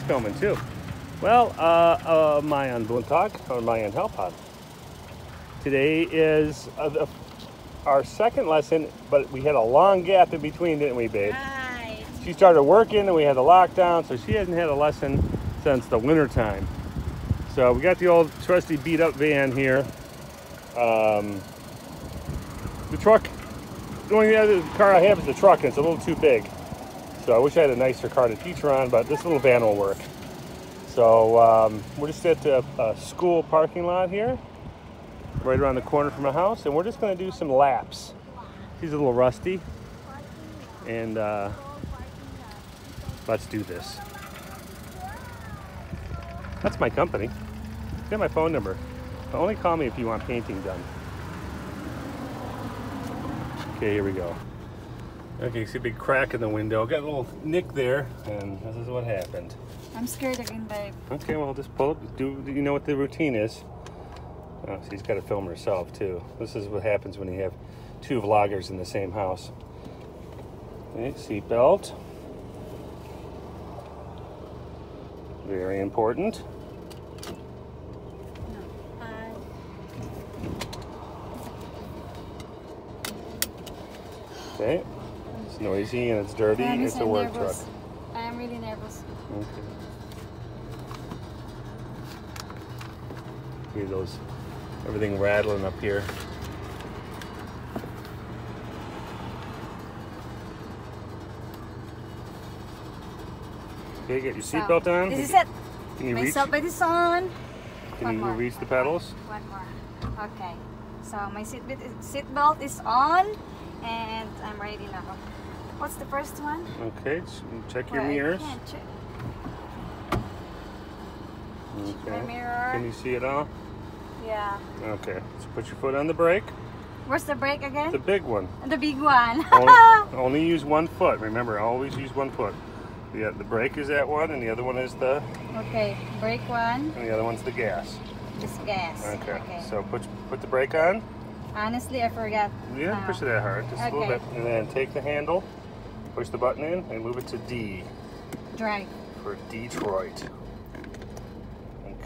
filming too. Well, Mayan Buntag or Mayan Helpad. Today is our second lesson, but we had a long gap in between, didn't we, babe? Right. She started working and we had the lockdown, so she hasn't had a lesson since the winter time. So we got the old trusty beat up van here. The truck, the only other car I have is the truck, and it's a little too big. So I wish I had a nicer car to teach her on, but this little van will work. So we're just at the school parking lot here, right around the corner from my house, and we're just going to do some laps. She's a little rusty, and let's do this. That's my company. Get my phone number. Only call me if you want painting done. Okay, here we go. Okay, you see a big crack in the window. Got a little nick there, and this is what happened. I'm scared again, babe. Okay, well, just pull up. You know what the routine is. Oh, she's got to film herself too. This is what happens when you have two vloggers in the same house. Okay, seatbelt. Very important. Okay, it's noisy and it's dirty. It's a work truck. I am really nervous. Okay. See those, everything rattling up here. Okay, get your seatbelt on. This is it. Can you My reach? seatbelt is on. Can you reach the pedals? One more. Okay. So my seatbelt is on, and I'm ready now. What's the first one? Okay, check your mirrors. I can't check. Okay. My mirror. Can you see it all? Yeah. Okay, so put your foot on the brake. Where's the brake again? The big one. The big one. only use one foot. Remember, always use one foot. Yeah, the brake is that one, and the other one is the... Okay, brake one. And the other one's the gas. This gas. Okay, so put the brake on. Honestly, I forgot. You don't push it that hard, just a little bit. And then take the handle, push the button in, and move it to D. Drive. For Detroit.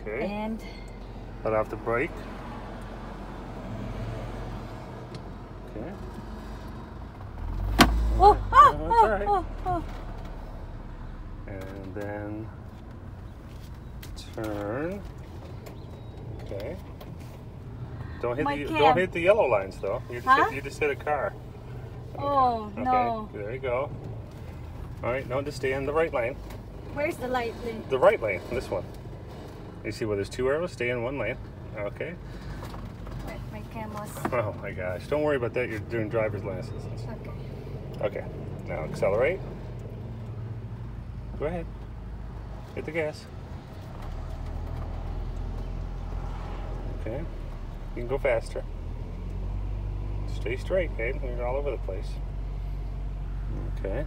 Okay. And let off the brake. Okay. oh, That's all right. oh. And then turn. Okay. Don't hit the yellow lines though. You just hit a car. Okay. Oh okay. no. There you go. All right. No, just stay in the right lane. Where's the light then? The right lane. This one. You see where there's two arrows? Stay in one lane. Okay. Wait, my camera's. Oh my gosh. Don't worry about that. You're doing driver's license. Okay. Okay. Now accelerate. Go ahead. Hit the gas. Okay. You can go faster. Stay straight, babe. You're all over the place. Okay.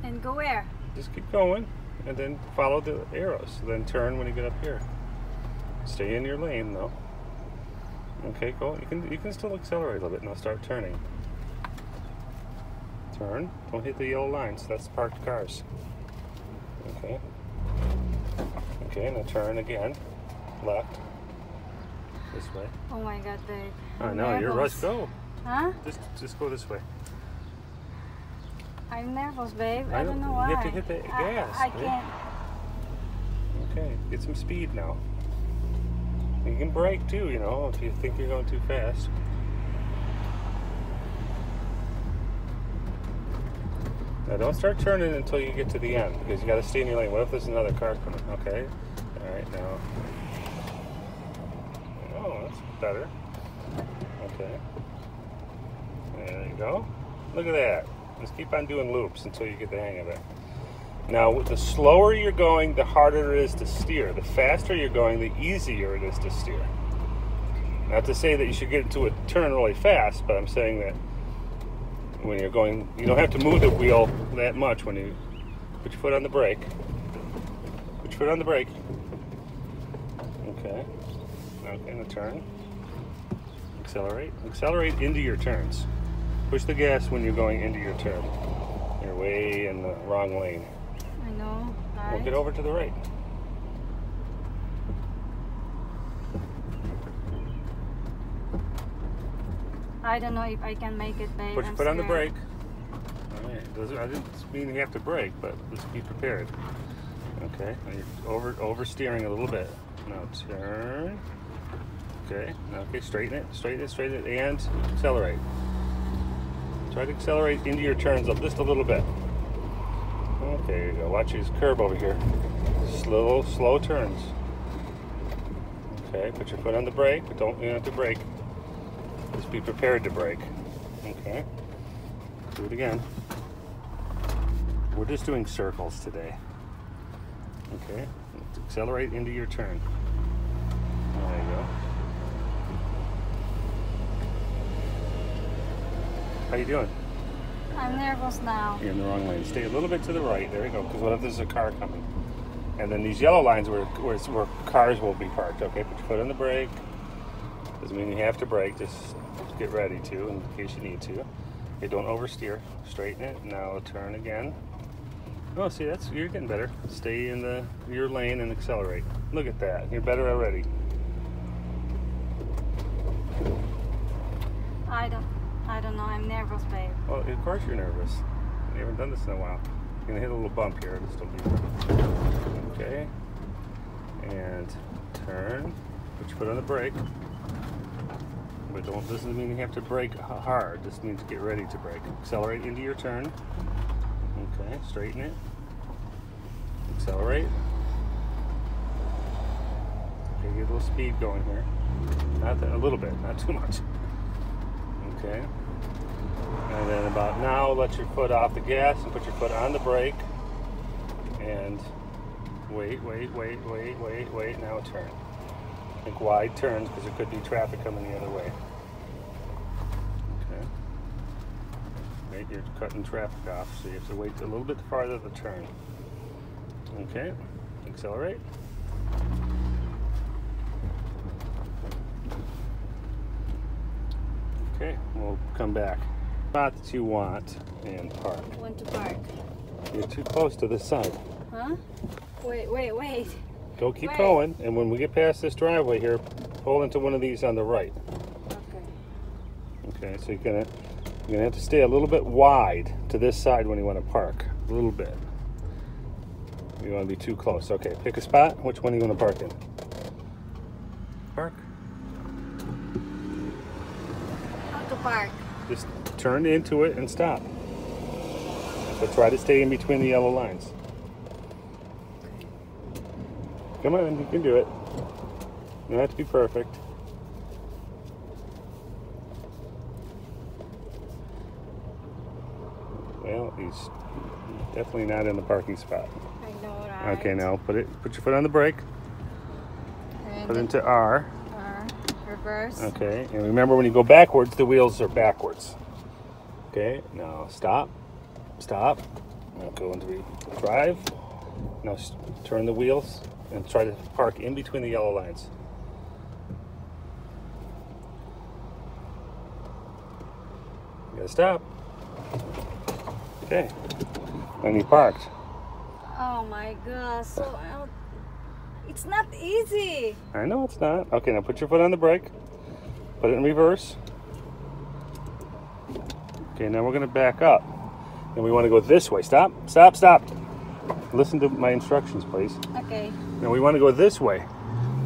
And go where? Just keep going, and then follow the arrows. Then turn when you get up here. Stay in your lane, though. Okay, go. You can still accelerate a little bit. Now start turning. Turn. Don't hit the yellow lines. That's parked cars. Okay. Okay, now turn again. Left. This way. Oh my God, babe. I know, you're rushed. Go. Huh? Just go this way. I'm nervous, babe. I don't know why. You have to hit the gas. I can't. Okay, get some speed now. You can brake too, you know, if you think you're going too fast. Now don't start turning until you get to the end, because you got to stay in your lane. What if there's another car coming? Okay. All right, now. Oh, that's better. Okay. There you go. Look at that. Just keep on doing loops until you get the hang of it. Now, the slower you're going, the harder it is to steer. The faster you're going, the easier it is to steer. Not to say that you should get into a turn really fast, but I'm saying that when you're going, you don't have to move the wheel that much when you put your foot on the brake. Put your foot on the brake. Okay. Okay, now turn. Accelerate. Accelerate into your turns. Push the gas when you're going into your turn. You're way in the wrong lane. We'll get over to the right. I don't know if I can make it, babe. Put your foot on the brake. All right. I didn't mean you have to brake, but let's be prepared. Okay. Now you're oversteering a little bit. Now turn. Okay. Okay. Straighten it, and accelerate. Try to accelerate into your turns up just a little bit. Okay, there you go. Watch this curve over here. Slow turns. Okay, put your foot on the brake, but you don't have to brake. Just be prepared to brake. Okay. Do it again. We're just doing circles today. Okay. Accelerate into your turn. There you go. How you doing? I'm nervous now. You're in the wrong lane. Stay a little bit to the right. There you go. Because what if there's a car coming? And then these yellow lines where cars will be parked. Okay, put your foot on the brake. Doesn't mean you have to brake. Just get ready to in case you need to. Okay, don't oversteer. Straighten it. Now turn again. Oh, see, you're getting better. Stay in your lane and accelerate. Look at that. You're better already. I don't know. I'm nervous, babe. Well, of course you're nervous. You haven't done this in a while. You're gonna hit a little bump here. Just don't be. Okay. And turn. Put your foot on the brake. But doesn't mean you have to brake hard. Just means get ready to brake. Accelerate into your turn. Okay. Straighten it. Accelerate. Okay. Get a little speed going here. A little bit. Not too much. Okay. And then about now, let your foot off the gas and put your foot on the brake. And wait. Now turn. Make wide turns because there could be traffic coming the other way. Okay. Right, you're cutting traffic off, so you have to wait a little bit farther to turn. Okay. Accelerate. Okay, we'll come back. Spot that you want and park. Want to park? You're too close to this side. Huh? Wait. Go keep going, and when we get past this driveway here, pull into one of these on the right. Okay, so you're gonna have to stay a little bit wide to this side when you want to park. A little bit. You don't want to be too close. Okay, pick a spot. Which one do you want to park in? Park. How to park? Just turn into it and stop. So try to stay in between the yellow lines. Come on, you can do it. You don't have to be perfect. Well, he's definitely not in the parking spot. I know, right? Okay, now put your foot on the brake. And Put it into R. Reverse. Okay, and remember when you go backwards, the wheels are backwards. Okay, now stop. Now go into drive. Now turn the wheels and try to park in between the yellow lines. You gotta stop. Okay, then you parked. Oh my gosh, it's not easy. I know it's not. Okay, now put your foot on the brake. Put it in reverse. Okay, now we're gonna back up. And we wanna go this way. Stop. Listen to my instructions, please. Okay. Now we wanna go this way.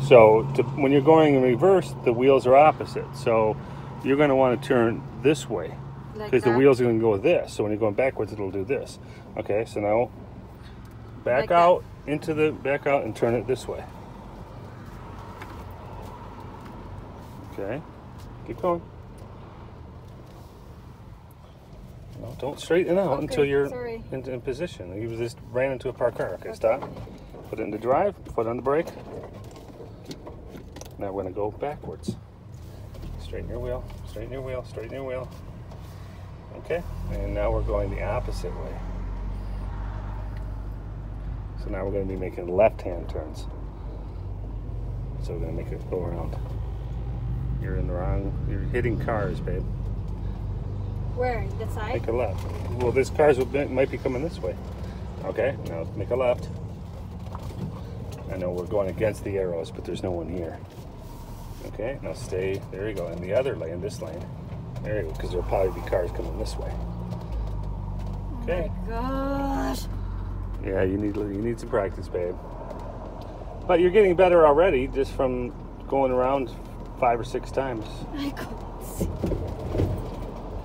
So when you're going in reverse, the wheels are opposite. So you're gonna wanna turn this way. Because the wheels are gonna go this. So when you're going backwards, it'll do this. Okay, so now back out and turn it this way. Okay, keep going. No, don't straighten out until you're in position. You just ran into a parked car. Okay, stop. Put it into drive, foot on the brake. Now we're gonna go backwards. Straighten your wheel, straighten your wheel, straighten your wheel. Okay, and now we're going the opposite way. So now we're going to be making left-hand turns. So we're going to make it go around. You're hitting cars, babe. Where? That side? Make a left. Well, these cars might be coming this way. Okay, now make a left. I know we're going against the arrows, but there's no one here. Okay, now stay. There you go. In the other lane, this lane. There you go, because there'll probably be cars coming this way. Okay. Oh my gosh. Yeah, you need some practice, babe. But you're getting better already just from going around 5 or 6 times. I couldn't see.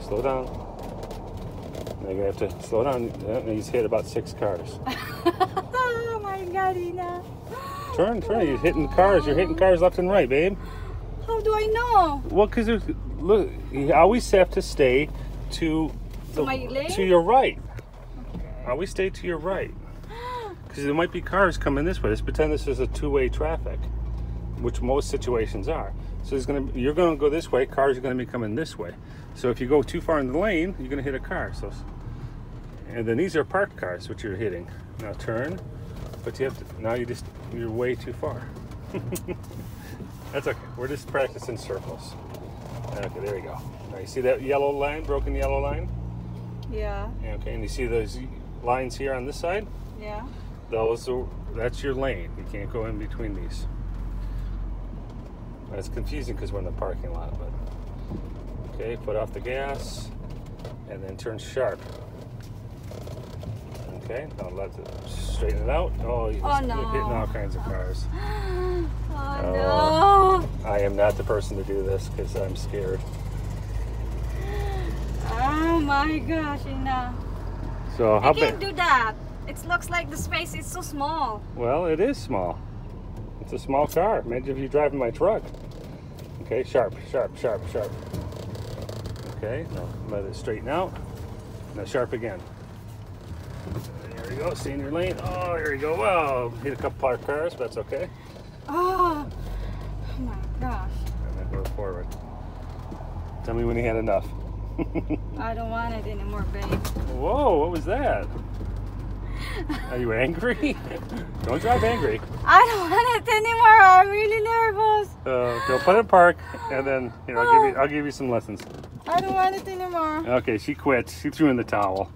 Slow down. Now you're gonna have to slow down. He's hit about 6 cars. Oh my God, Yna. Turn. You're hitting cars. You're hitting cars left and right, babe. How do I know? Well, because look, you always have to stay to my lane? to your right. Okay. Always stay to your right. Because there might be cars coming this way. Let's pretend this is a 2-way traffic, which most situations are. So you're gonna go this way. Cars are gonna be coming this way. So if you go too far in the lane, you're gonna hit a car. And then these are parked cars, which you're hitting. Now turn, but you have to. Now you're way too far. That's okay. We're just practicing circles. Okay, there you go. Now you see that yellow line, broken yellow line? Yeah. Okay, and you see those lines here on this side? Yeah. That's your lane. You can't go in between these. It's confusing because we're in the parking lot, but okay, foot off the gas and then turn sharp. Okay, now let's straighten it out. Oh, you're hitting all kinds of cars. Oh no! I am not the person to do this because I'm scared. Oh my gosh, Yna. So how I can't do that. It looks like the space is so small. Well, it is small. It's a small car. Imagine if you're driving my truck. Okay, sharp. Okay, now let it straighten out. Now sharp again. There you go, stay in your lane. Oh, there you go. Well, hit a couple parked cars, but that's okay. Oh my gosh. And then go forward. Tell me when you had enough. I don't want it anymore, babe. Whoa, what was that? Are you angry? Don't drive angry. I don't want it anymore. I'm really nervous. Go put it in park, and then I'll give you some lessons. I don't want it anymore. Okay, she quit. She threw in the towel.